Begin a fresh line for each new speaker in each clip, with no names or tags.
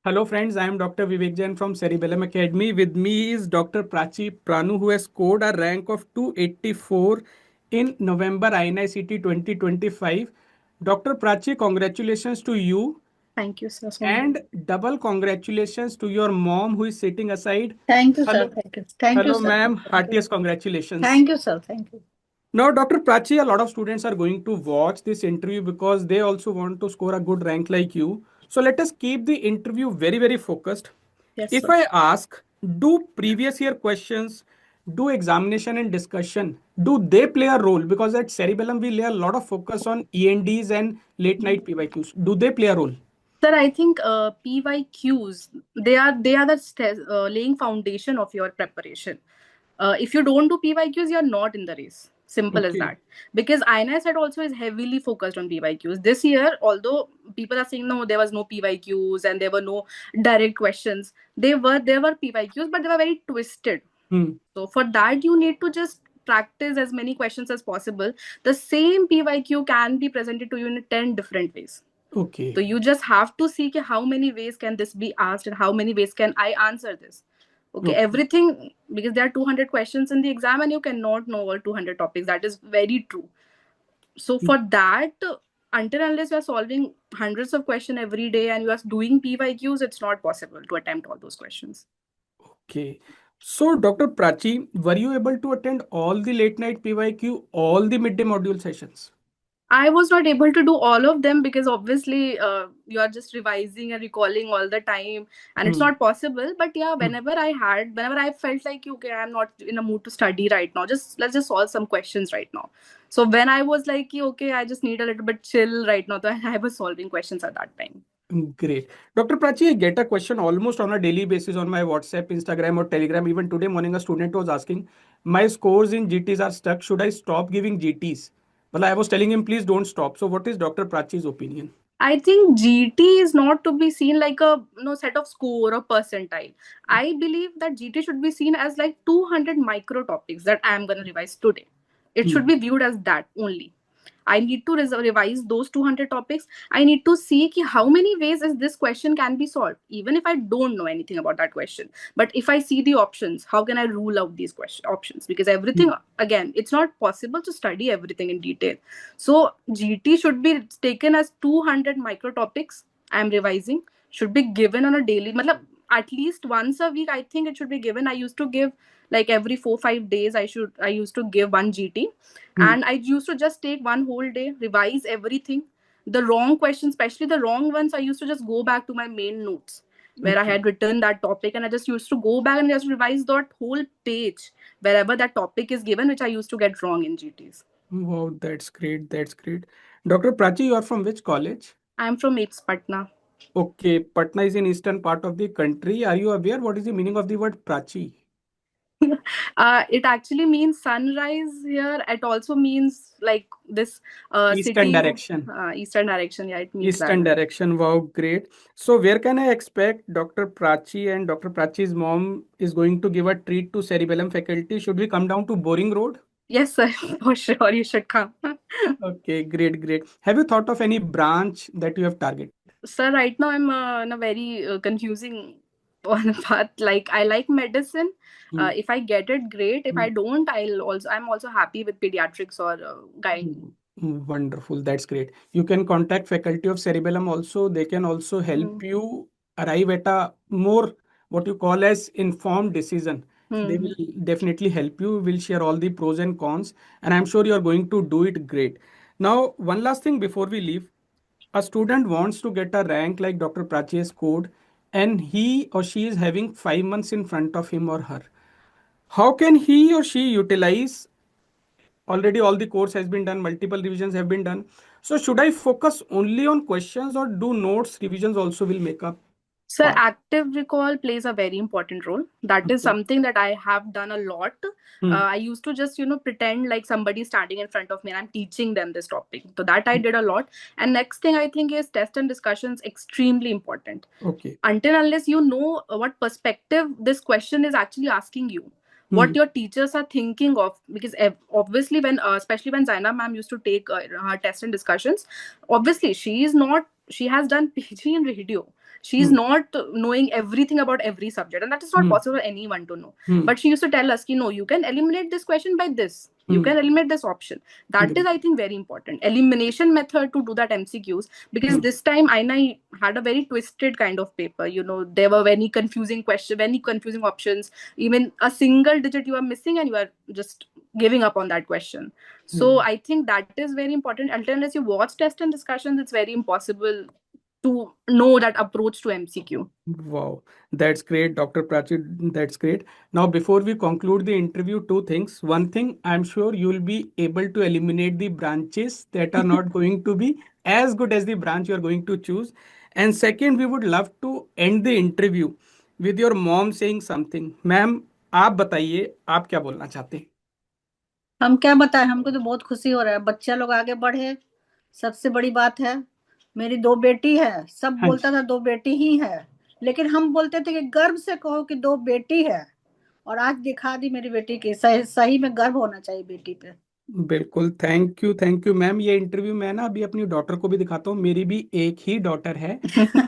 Hello, friends. I am Dr. Vivek Jain from Cerebellum Academy. With me is Dr. Prachi Pranu, who has scored a rank of 284 in November INICT 2025. Dr. Prachi, congratulations to you
Thank you, sir, so much.
and double congratulations to your mom, who is sitting aside.
Thank you, sir.
Hello,
Thank you. Thank you,
hello,
sir.
ma'am.
Thank you.
Heartiest congratulations.
Thank you, sir. Thank you.
Now, Dr. Prachi, a lot of students are going to watch this interview because they also want to score a good rank like you. So let us keep the interview very, very focused.
Yes,
If
sir.
I ask, do previous year questions, do examination and discussion, do they play a role? Because at Cerebellum, we lay a lot of focus on ENDs and late night PYQs. Do they play a role?
Sir, I think PYQs they are the laying foundation of your preparation. If you don't do PYQs, you're not in the race. Simple as
Okay.
that. Because INS had also is heavily focused on PYQs. This year, although people are saying no, there was no PYQs and there were no direct questions. There were PYQs, but they were very twisted.
Hmm.
So for that, you need to just practice as many questions as possible. The same PYQ can be presented to you in 10 different ways. So
Okay.
you just have to see कि how many ways can this be asked and how many ways can I answer this. Okay,
Okay.
everything, because there are 200 questions in the exam and you cannot know all 200 topics. That is very true. So for that, until unless you are solving hundreds of questions every day and you are doing PYQs, it's not possible to attempt all those questions.
Okay. So, Dr. Prachi, were you able to attend all the late night PYQ, all the midday module sessions?
I was not able to do all of them because obviously you are just revising and recalling all the time, and it's
Hmm.
not possible. But yeah,
Hmm.
whenever I felt like okay, I'm not in a mood to study right now. Just let's just solve some questions right now. So when I was like, okay, I just need a little bit chill right now, so I was solving questions at that time.
Great. Dr. Prachi, I get a question almost on a daily basis on my WhatsApp, Instagram, or Telegram. Even today morning, a student was asking, my scores in GTs are stuck. Should I stop giving GTs? Well, I was telling him, please don't stop. So, what is Dr. Prachi's opinion?
I think GT is not to be seen like a set of score or percentile. I believe that GT should be seen as like 200 micro topics that I am going to revise today. It should
Hmm.
be viewed as that only. I need to revise those 200 topics. I need to see ki how many ways is this question can be solved, even if I don't know anything about that question. But if I see the options, how can I rule out these options? Because everything,
Hmm.
again, it's not possible to study everything in detail. So GT should be taken as 200 micro topics I'm revising, should be given on a daily, matlab, at least once a week. I think it should be given. I used to give like every 4 5 days. I used to give one GT,
Hmm.
and I used to just take one whole day, revise everything. The wrong questions, especially the wrong ones, I used to just go back to my main notes where I
Okay.
had written that topic, and I just used to go back and just revise that whole page wherever that topic is given, which I used to get wrong in GTs.
Wow, that's great. That's great. Dr. Prachi, you are from which college?
I'm from APES Patna.
Okay, Patna is in eastern part of the country. Are you aware what is the meaning of the word Prachi?
It actually means sunrise here. It also means like this
Eastern
city,
direction.
eastern direction. Yeah, it means that.
Eastern direction. Wow, great. So where can I expect Dr. Prachi and Dr. Prachi's mom is going to give a treat to cerebellum faculty? Should we come down to Boring Road?
Yes, sir. For sure, you should come.
Okay, great, great. Have you thought of any branch that you have targeted?
Sir, right now I'm in a very confusing one path. Like I like medicine.
Hmm.
If I get it, great. If
Hmm.
I don't, I'm also happy with pediatrics or gynae.
Wonderful. That's great. You can contact faculty of cerebellum also. They can also
Hmm.
help you arrive at a more what you call as informed decision. They
Hmm.
will definitely help you. Will share all the pros and cons, and I'm sure you are going to do it great. Now, one last thing before we leave. A student wants to get a rank like Dr. Prachi's code, and he or she is having 5 months in front of him or her. How can he or she utilize already all the course has been done, multiple revisions have been done? So should I focus only on questions or do notes revisions also will make a
Sir,
part?
active recall plays a very important role. That is
Okay.
something that I have done a lot.
Hmm.
I used to just, pretend like somebody standing in front of me and I'm teaching them this topic. So that I did a lot. And next thing I think is test and discussions extremely important.
Okay.
Until unless you know what perspective this question is actually asking you,
Hmm.
what your teachers are thinking of, because obviously when especially when Zaina ma'am used to take her test and discussions, obviously she has done PG in radio. She's not knowing everything about every subject, and that is not possible for anyone to know. But she used to tell us, no, you can eliminate this question by this. You can eliminate this option. That is, I think, very important. Elimination method to do that MCQs, because this time I had a very twisted kind of paper. There were very confusing questions, very confusing options. Even a single digit you are missing, and you are just giving up on that question. So I think that is very important. Unless you watch test and discussions, it's very impossible to know that approach to MCQ.
Wow, that's great, Dr. Prachi. That's great. Now, before we conclude the interview, two things. One thing, I'm sure you will be able to eliminate the branches that are not going to be as good as the branch you are going to choose. And second, we would love to end the interview with your mom saying something. Ma'am, आप बताइए आप क्या बोलना चाहते हैं?
हम क्या बताएं, हमको तो बहुत खुशी हो रहा है, बच्चा लोग आगे बढ़े, सबसे बड़ी बात है। मेरी 2 बेटी है, सब बोलता था 2 बेटी ही है, लेकिन हम बोलते थे कि गर्व से कहो कि 2 बेटी है, और आज दिखा दी मेरी बेटी की। सही में गर्व होना चाहिए बेटी पे।
बिल्कुल, थैंक यू मैम। ये इंटरव्यू मैं ना अभी अपनी डॉटर को भी दिखाता हूँ, मेरी भी एक ही डॉटर है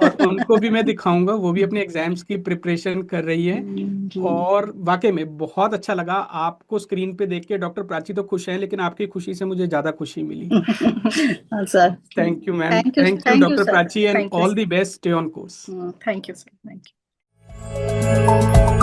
और उनको भी मैं दिखाऊंगा, वो भी अपने एग्जाम्स की प्रिपरेशन कर रही है। और वाकई में बहुत अच्छा लगा आपको स्क्रीन पे देख के। डॉक्टर प्राची तो खुश है, लेकिन आपकी खुशी से मुझे ज्यादा खुशी मिली।
Sir,
thank you ma'am,
Thank you,
thank you
thank you,
doctor
sir.
Prachi, and
Thank you,
all
sir.
The best, stay on course.
Thank you, sir. Thank you.